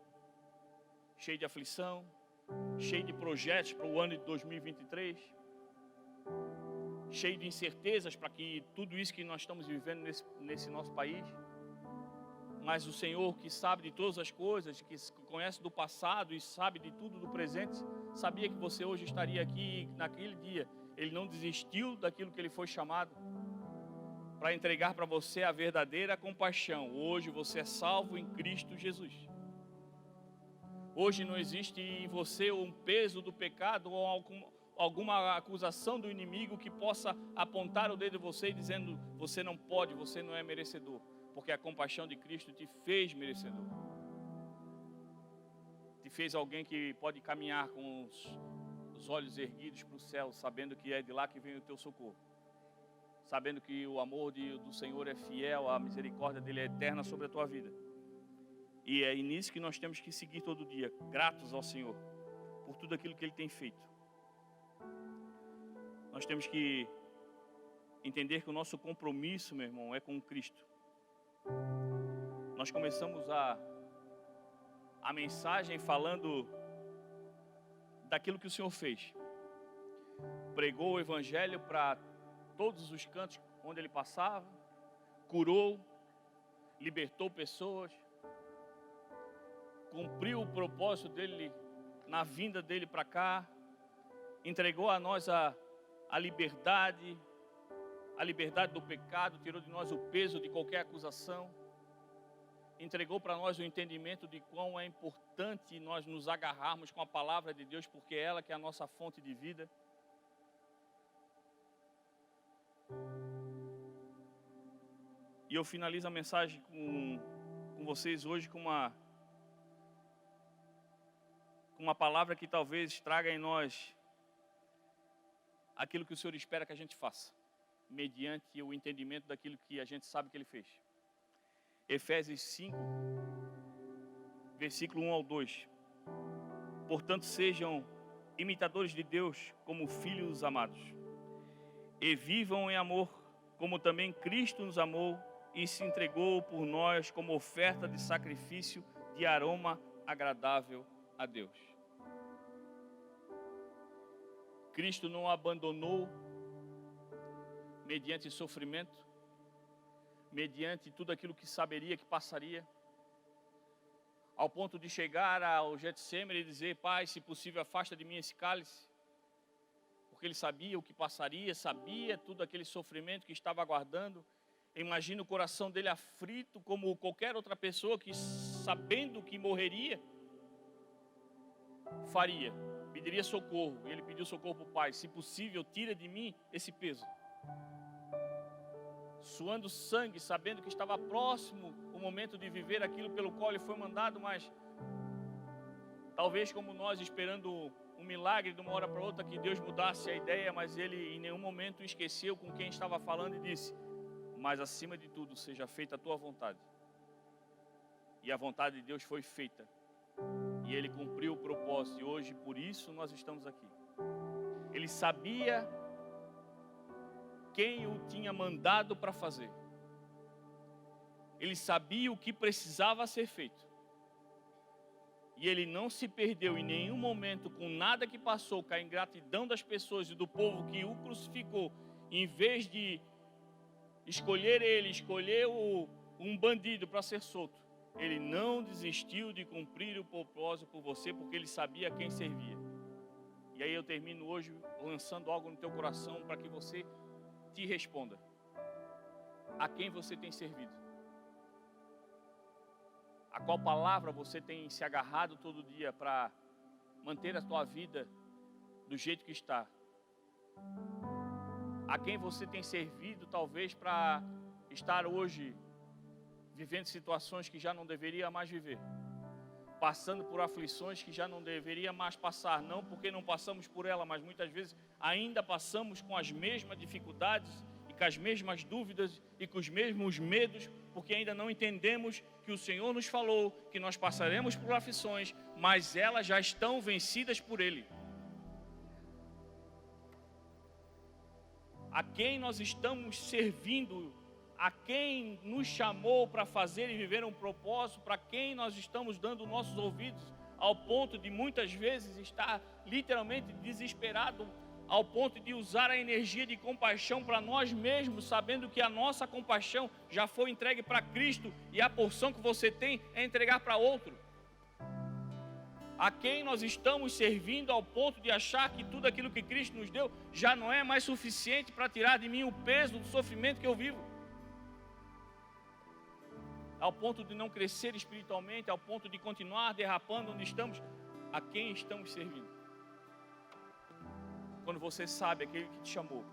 cheio de aflição, cheio de projetos para o ano de 2023, cheio de incertezas para que tudo isso que nós estamos vivendo nesse nosso país. Mas o Senhor, que sabe de todas as coisas, que conhece do passado e sabe de tudo do presente, sabia que você hoje estaria aqui naquele dia. Ele não desistiu daquilo que ele foi chamado para entregar para você a verdadeira compaixão. Hoje você é salvo em Cristo Jesus. Hoje não existe em você um peso do pecado ou alguma acusação do inimigo que possa apontar o dedo em você dizendo: você não pode, você não é merecedor. Porque a compaixão de Cristo te fez merecedor. Te fez alguém que pode caminhar com os olhos erguidos para o céu, sabendo que é de lá que vem o teu socorro. Sabendo que o amor do Senhor é fiel, a misericórdia dele é eterna sobre a tua vida. E é nisso que nós temos que seguir todo dia, gratos ao Senhor, por tudo aquilo que ele tem feito. Nós temos que entender que o nosso compromisso, meu irmão, é com Cristo. Nós começamos a mensagem falando daquilo que o Senhor fez. Pregou o Evangelho para todos os cantos onde ele passava, curou, libertou pessoas, cumpriu o propósito dele na vinda dele para cá, entregou a nós a liberdade do pecado, tirou de nós o peso de qualquer acusação, entregou para nós o entendimento de quão é importante nós nos agarrarmos com a palavra de Deus, porque é ela que é a nossa fonte de vida. E eu finalizo a mensagem com vocês hoje com uma palavra que talvez traga em nós aquilo que o Senhor espera que a gente faça, mediante o entendimento daquilo que a gente sabe que Ele fez. Efésios 5, versículo 1 ao 2. Portanto, sejam imitadores de Deus como filhos amados, e vivam em amor, como também Cristo nos amou e se entregou por nós como oferta de sacrifício de aroma agradável a Deus. Cristo não abandonou mediante sofrimento, mediante tudo aquilo que saberia que passaria, ao ponto de chegar ao Getsemane e dizer: Pai, se possível, afasta de mim esse cálice, porque Ele sabia o que passaria, sabia tudo aquele sofrimento que estava aguardando. Imagina o coração dele aflito, como qualquer outra pessoa que, sabendo que morreria, pediria socorro. E ele pediu socorro para o Pai: se possível, tira de mim esse peso. Suando sangue, sabendo que estava próximo o momento de viver aquilo pelo qual ele foi mandado, mas talvez como nós, esperando um milagre de uma hora para outra, que Deus mudasse a ideia, mas ele em nenhum momento esqueceu com quem estava falando e disse: mas acima de tudo, seja feita a tua vontade. E a vontade de Deus foi feita, e ele cumpriu o propósito, e hoje por isso nós estamos aqui. Ele sabia quem o tinha mandado para fazer, ele sabia o que precisava ser feito, e ele não se perdeu em nenhum momento com nada que passou, com a ingratidão das pessoas e do povo que o crucificou. Em vez de escolher um bandido para ser solto, ele não desistiu de cumprir o propósito por você, porque ele sabia a quem servia. E aí eu termino hoje lançando algo no teu coração para que você te responda: a quem você tem servido? A qual palavra você tem se agarrado todo dia para manter a tua vida do jeito que está? A quem você tem servido talvez para estar hoje vivendo situações que já não deveria mais viver, passando por aflições que já não deveria mais passar, não porque não passamos por ela, mas muitas vezes ainda passamos com as mesmas dificuldades e com as mesmas dúvidas e com os mesmos medos, porque ainda não entendemos que o Senhor nos falou que nós passaremos por aflições, mas elas já estão vencidas por Ele. A quem nós estamos servindo, a quem nos chamou para fazer e viver um propósito, para quem nós estamos dando nossos ouvidos, ao ponto de muitas vezes estar literalmente desesperado, ao ponto de usar a energia de compaixão para nós mesmos, sabendo que a nossa compaixão já foi entregue para Cristo e a porção que você tem é entregar para outro. A quem nós estamos servindo ao ponto de achar que tudo aquilo que Cristo nos deu já não é mais suficiente para tirar de mim o peso do sofrimento que eu vivo. Ao ponto de não crescer espiritualmente, ao ponto de continuar derrapando onde estamos. A quem estamos servindo? Quando você sabe aquele que te chamou,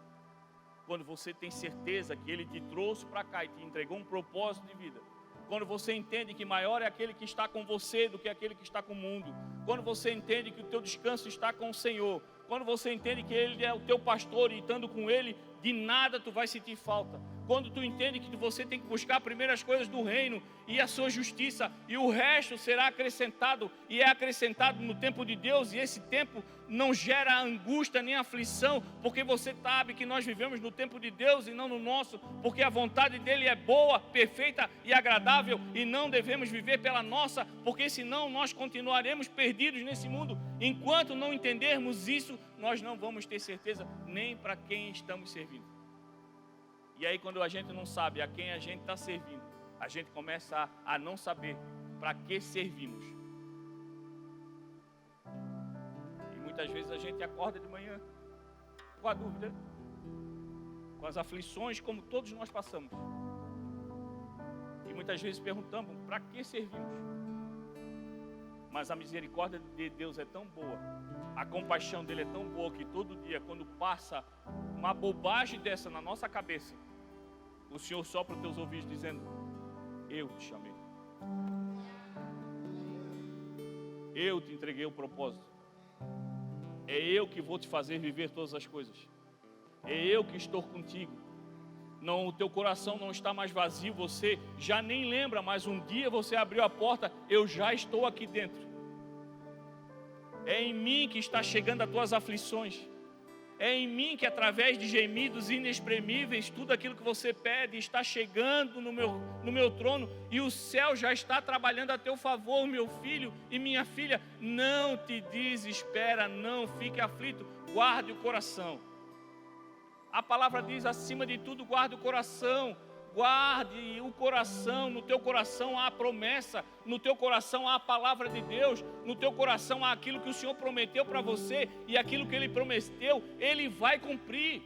quando você tem certeza que Ele te trouxe para cá e te entregou um propósito de vida, quando você entende que maior é aquele que está com você do que aquele que está com o mundo, quando você entende que o teu descanso está com o Senhor, quando você entende que Ele é o teu pastor e estando com Ele, de nada tu vai sentir falta. Quando tu entende que você tem que buscar primeiro as coisas do reino e a sua justiça, e o resto será acrescentado, e é acrescentado no tempo de Deus, e esse tempo não gera angústia nem aflição, porque você sabe que nós vivemos no tempo de Deus e não no nosso, porque a vontade dele é boa, perfeita e agradável, e não devemos viver pela nossa, porque senão nós continuaremos perdidos nesse mundo. Enquanto não entendermos isso, nós não vamos ter certeza nem para quem estamos servindo. E aí, quando a gente não sabe a quem a gente está servindo, a gente começa a não saber para que servimos. muitas vezes a gente acorda de manhã com a dúvida, com as aflições, como todos nós passamos. E muitas vezes perguntamos, para que servimos? Mas a misericórdia de Deus é tão boa, a compaixão dele é tão boa, que todo dia, quando passa uma bobagem dessa na nossa cabeça, o Senhor sopra os teus ouvidos dizendo, eu te chamei. Eu te entreguei o propósito. É eu que vou te fazer viver todas as coisas. É eu que estou contigo. Não, o teu coração não está mais vazio, você já nem lembra, mas um dia você abriu a porta, eu já estou aqui dentro. É em mim que está chegando as tuas aflições. É em mim que através de gemidos inexprimíveis, tudo aquilo que você pede está chegando no meu trono, e o céu já está trabalhando a teu favor, meu filho e minha filha. Não te desespera, não fique aflito, guarde o coração. A palavra diz, acima de tudo, guarde o coração. Guarde o coração, no teu coração há a promessa, no teu coração há a palavra de Deus, no teu coração há aquilo que o Senhor prometeu para você, e aquilo que Ele prometeu, Ele vai cumprir.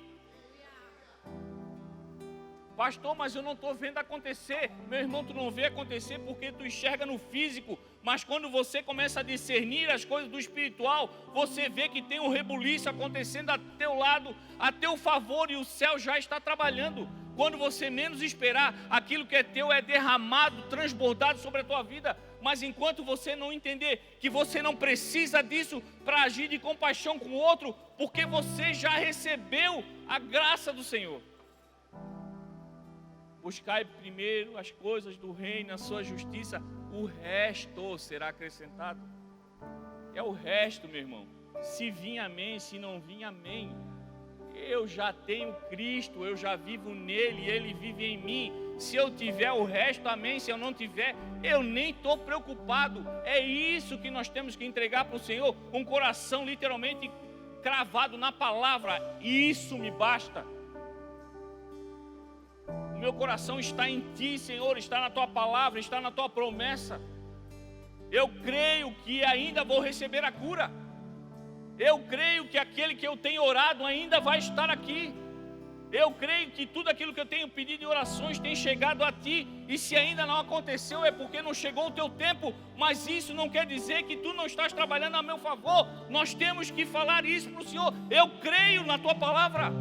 Pastor, mas eu não estou vendo acontecer. Meu irmão, tu não vê acontecer porque tu enxerga no físico, mas quando você começa a discernir as coisas do espiritual, você vê que tem um rebuliço acontecendo a teu lado, a teu favor, e o céu já está trabalhando. Quando você menos esperar, aquilo que é teu é derramado, transbordado sobre a tua vida. Mas enquanto você não entender que você não precisa disso para agir de compaixão com o outro, porque você já recebeu a graça do Senhor. Buscai primeiro as coisas do reino, a sua justiça, o resto será acrescentado. É o resto, meu irmão. Se vir, amém, se não vir, amém. Eu já tenho Cristo, eu já vivo nele, ele vive em mim. Se eu tiver o resto, amém. Se eu não tiver, eu nem estou preocupado. É isso que nós temos que entregar para o Senhor. Um coração literalmente cravado na palavra. Isso me basta. O meu coração está em ti, Senhor, está na tua palavra, está na tua promessa. Eu creio que ainda vou receber a cura. Eu creio que aquele que eu tenho orado ainda vai estar aqui. Eu creio que tudo aquilo que eu tenho pedido em orações tem chegado a ti. E se ainda não aconteceu é porque não chegou o teu tempo. Mas isso não quer dizer que tu não estás trabalhando a meu favor. Nós temos que falar isso para o Senhor. Eu creio na tua palavra.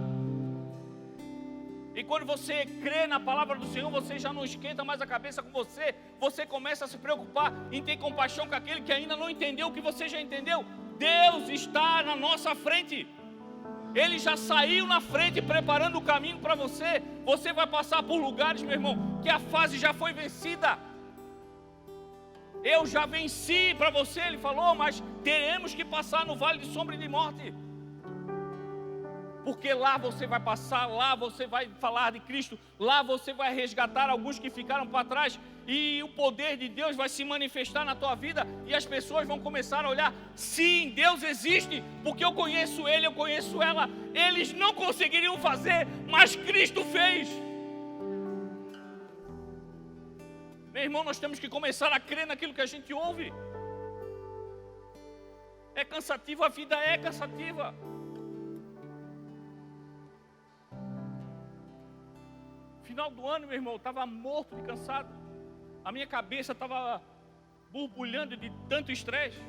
E quando você crê na palavra do Senhor, você já não esquenta mais a cabeça com você. Você começa a se preocupar em ter compaixão com aquele que ainda não entendeu o que você já entendeu. Deus está na nossa frente. Ele já saiu na frente preparando o caminho para você. Você vai passar por lugares, meu irmão, que a fase já foi vencida. Eu já venci para você, ele falou, mas teremos que passar no vale de sombra e de morte. Porque lá você vai passar, lá você vai falar de Cristo, lá você vai resgatar alguns que ficaram para trás, e o poder de Deus vai se manifestar na tua vida, e as pessoas vão começar a olhar, sim, Deus existe, porque eu conheço Ele, eu conheço ela. Eles não conseguiriam fazer, mas Cristo fez. Meu irmão, nós temos que começar a crer naquilo que a gente ouve. É cansativo, a vida é cansativa. Final do ano, meu irmão, eu estava morto de cansado. A minha cabeça estava borbulhando de tanto estresse.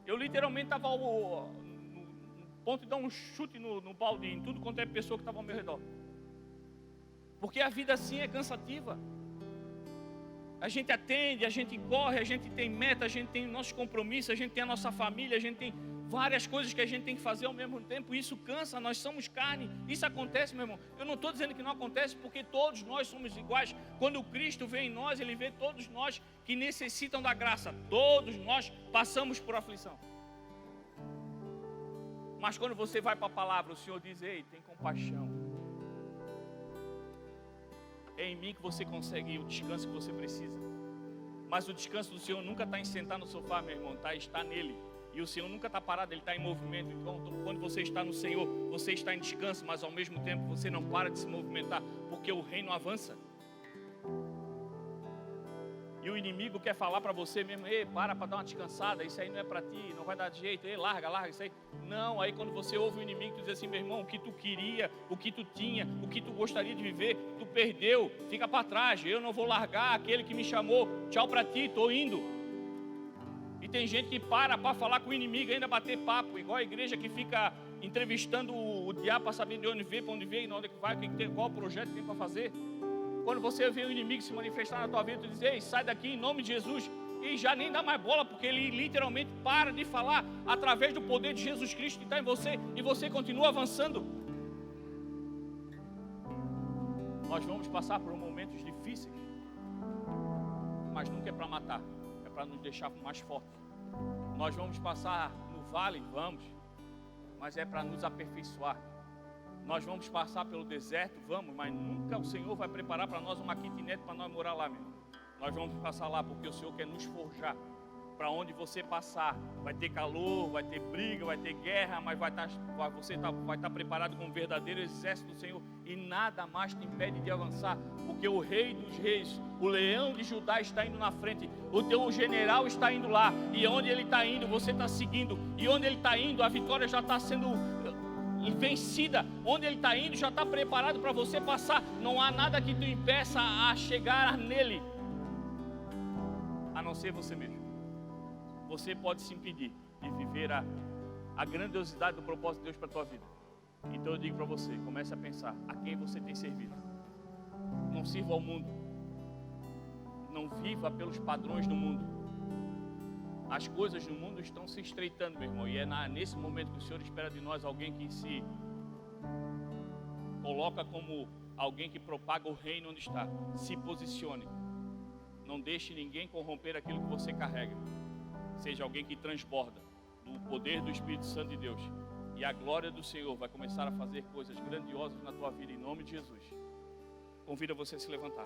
Eu literalmente estava no ponto de dar um chute no balde em tudo quanto é pessoa que estava ao meu redor. Porque a vida assim é cansativa. A gente atende, a gente corre, a gente tem meta, a gente tem nossos compromissos, a gente tem a nossa família, a gente tem várias coisas que a gente tem que fazer ao mesmo tempo. Isso cansa, nós somos carne. Isso acontece, meu irmão. Eu não estou dizendo que não acontece, porque todos nós somos iguais. Quando o Cristo vê em nós, Ele vê todos nós que necessitam da graça. Todos nós passamos por aflição. Mas quando você vai para a palavra, o Senhor diz, ei, tem compaixão. É em mim que você consegue o descanso que você precisa. Mas o descanso do Senhor nunca está em sentar no sofá, meu irmão, está nele. E o Senhor nunca está parado, Ele está em movimento. Então, quando você está no Senhor, você está em descanso, mas ao mesmo tempo você não para de se movimentar, porque o reino avança. E o inimigo quer falar para você mesmo, ei, para dar uma descansada, isso aí não é para ti, não vai dar jeito, ei, larga isso aí. Não, aí quando você ouve o inimigo, tu diz assim, meu irmão, o que tu queria, o que tu tinha, o que tu gostaria de viver, tu perdeu, fica para trás, eu não vou largar aquele que me chamou, tchau para ti, estou indo. E tem gente que para falar com o inimigo, ainda bater papo, igual a igreja que fica entrevistando o diabo para saber de onde veio, para onde veio, onde é que vai, qual o projeto que tem para fazer. Quando você vê o inimigo se manifestar na tua vida, tu diz, ei, sai daqui em nome de Jesus. E já nem dá mais bola, porque ele literalmente para de falar através do poder de Jesus Cristo que está em você, e você continua avançando. Nós vamos passar por momentos difíceis, mas nunca é para matar, é para nos deixar mais fortes. Nós vamos passar no vale, vamos, mas é para nos aperfeiçoar. Nós vamos passar pelo deserto, vamos, mas nunca o Senhor vai preparar para nós uma kitnet para nós morar lá, meu irmão. Nós vamos passar lá porque o Senhor quer nos forjar. Para onde você passar, vai ter calor, vai ter briga, vai ter guerra, mas você vai estar preparado como um verdadeiro exército do Senhor, e nada mais te impede de avançar, porque o Rei dos Reis, o Leão de Judá está indo na frente, o teu general está indo lá, e onde ele está indo, você está seguindo, e onde ele está indo, a vitória já está sendo vencida, onde ele está indo já está preparado para você passar, não há nada que te impeça a chegar nele, a não ser você mesmo. Você pode se impedir de viver a grandiosidade do propósito de Deus para a tua vida. Então eu digo para você, comece a pensar a quem você tem servido. Não sirva ao mundo, não viva pelos padrões do mundo. As coisas do mundo estão se estreitando, meu irmão, e é nesse momento que o Senhor espera de nós alguém que se coloca como alguém que propaga o reino onde está. Se posicione, não deixe ninguém corromper aquilo que você carrega. Seja alguém que transborda do poder do Espírito Santo de Deus, e a glória do Senhor vai começar a fazer coisas grandiosas na tua vida, em nome de Jesus. Convido você a se levantar.